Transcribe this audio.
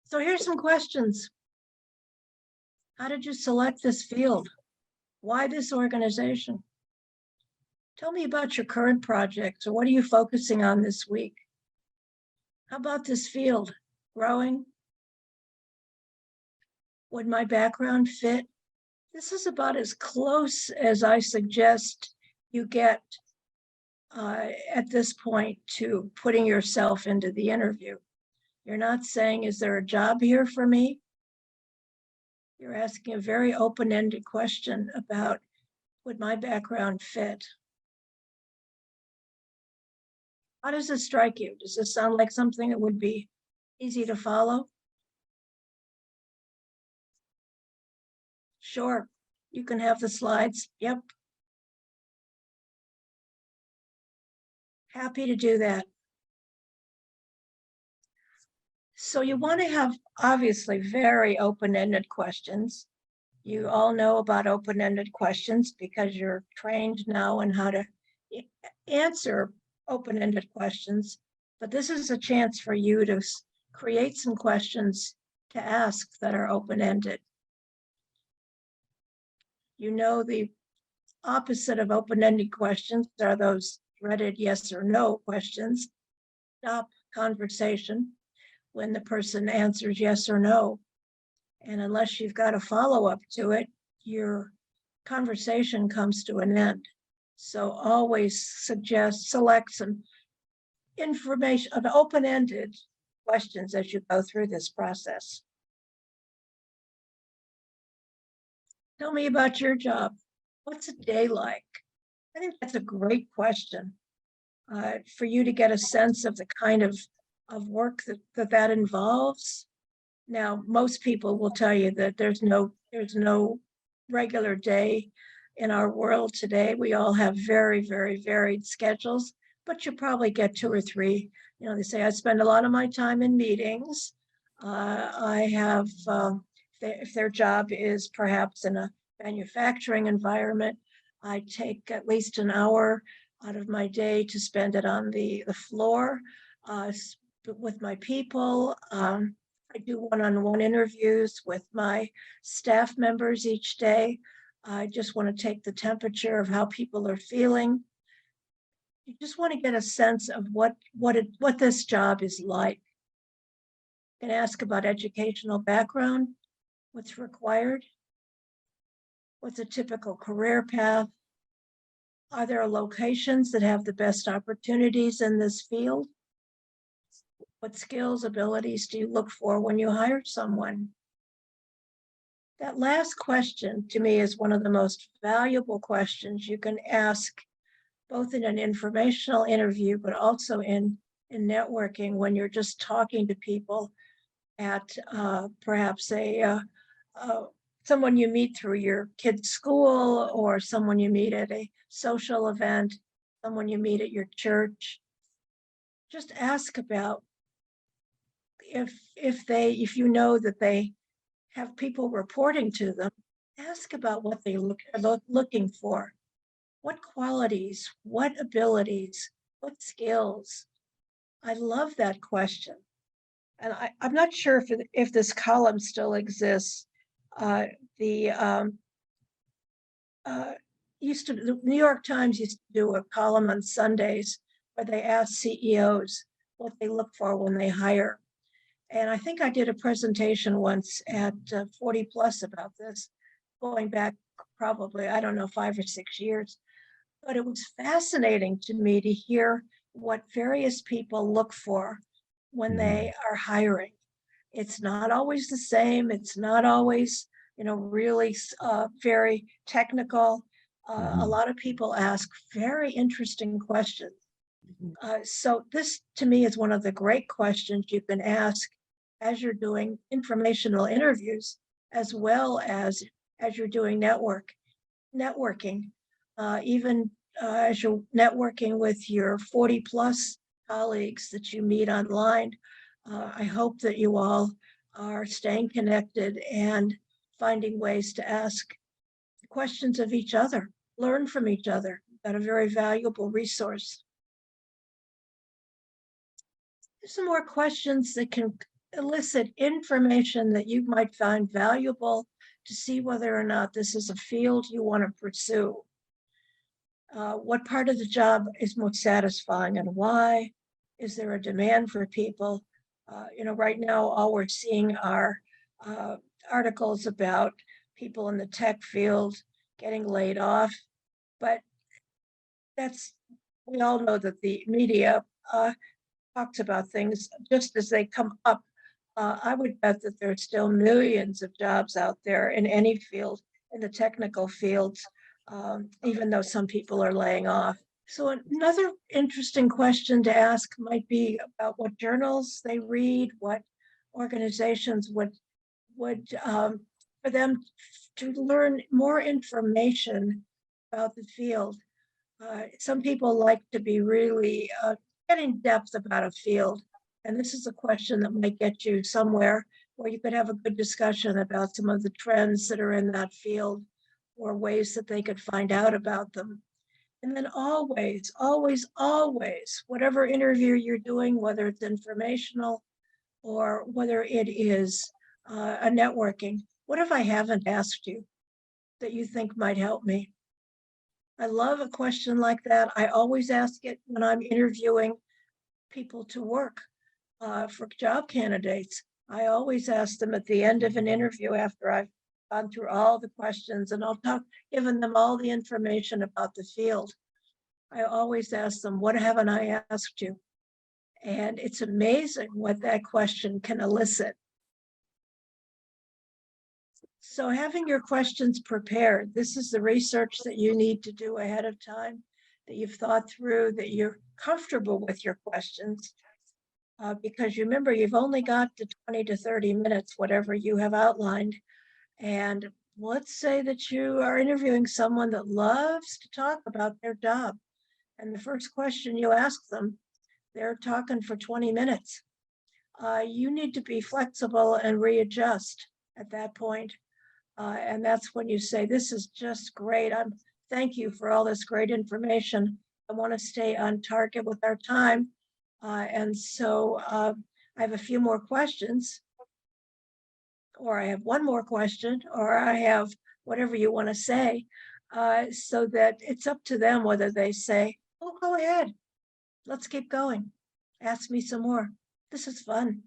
So here's some questions. How did you select this field? Why this organization? Tell me about your current projects, or what are you focusing on this week? How about this field? Growing? Would my background fit? This is about as close as I suggest you get at this point to putting yourself into the interview. You're not saying, is there a job here for me? You're asking a very open-ended question about, would my background fit? How does this strike you? Does this sound like something that would be easy to follow? Sure, you can have the slides. Yep. Happy to do that. So you want to have obviously very open-ended questions. You all know about open-ended questions because you're trained now in how to answer open-ended questions. But this is a chance for you to create some questions to ask that are open-ended. You know, the opposite of open-ended questions are those dreaded yes or no questions. Stop conversation when the person answers yes or no. And unless you've got a follow-up to it, your conversation comes to an end. So always select some information of open-ended questions as you go through this process. Tell me about your job. What's a day like? I think that's a great question for you to get a sense of the kind of work that involves. Now, most people will tell you that there's no regular day in our world today. We all have very, very varied schedules, but you probably get 2 or 3. You know, they say, I spend a lot of my time in meetings. I have, if their job is perhaps in a manufacturing environment, I take at least an hour out of my day to spend it on the floor with my people. I do one-on-one interviews with my staff members each day. I just want to take the temperature of how people are feeling. You just want to get a sense of what this job is like. You can ask about educational background, what's required, what's a typical career path. Are there locations that have the best opportunities in this field? What skills, abilities do you look for when you hire someone? That last question to me is one of the most valuable questions you can ask, both in an informational interview, but also in networking when you're just talking to people at perhaps someone you meet through your kid's school, or someone you meet at a social event, someone you meet at your church. Just ask about if you know that they have people reporting to them, ask about what they are looking for. What qualities, what abilities, what skills? I love that question. And I'm not sure if this column still exists. The New York Times used to do a column on Sundays where they asked CEOs what they look for when they hire. And I think I did a presentation once at 40 Plus about this, going back probably, I don't know, 5 or 6 years. But it was fascinating to me to hear what various people look for when they are hiring. It's not always the same. It's not always, really very technical. A lot of people ask very interesting questions. So this, to me, is one of the great questions you can ask as you're doing informational interviews, as well as you're doing networking, even as you're networking with your 40 plus colleagues that you meet online. I hope that you all are staying connected and finding ways to ask questions of each other, learn from each other. Got a very valuable resource. There's some more questions that can elicit information that you might find valuable to see whether or not this is a field you want to pursue. What part of the job is most satisfying and why? Is there a demand for people? Right now, all we're seeing are articles about people in the tech field getting laid off, but we all know that the media talks about things just as they come up. I would bet that there are still millions of jobs out there in any field, in the technical fields, even though some people are laying off. So another interesting question to ask might be about what journals they read, what organizations would for them to learn more information about the field. Some people like to be really get in depth about a field. And this is a question that might get you somewhere where you could have a good discussion about some of the trends that are in that field or ways that they could find out about them. And then always, always, always, whatever interview you're doing, whether it's informational or whether it is a networking, what if I haven't asked you that you think might help me? I love a question like that. I always ask it when I'm interviewing people to work for job candidates. I always ask them at the end of an interview after I've gone through all the questions and given them all the information about the field. I always ask them, what haven't I asked you? And it's amazing what that question can elicit. So having your questions prepared, this is the research that you need to do ahead of time, that you've thought through, that you're comfortable with your questions. Because remember, you've only got the 20 to 30 minutes, whatever you have outlined. And let's say that you are interviewing someone that loves to talk about their job. And the first question you ask them, they're talking for 20 minutes. You need to be flexible and readjust at that point. And that's when you say, this is just great. Thank you for all this great information. I want to stay on target with our time. And so I have a few more questions, or I have one more question, or I have whatever you want to say, so that it's up to them whether they say, oh, go ahead. Let's keep going. Ask me some more. This is fun.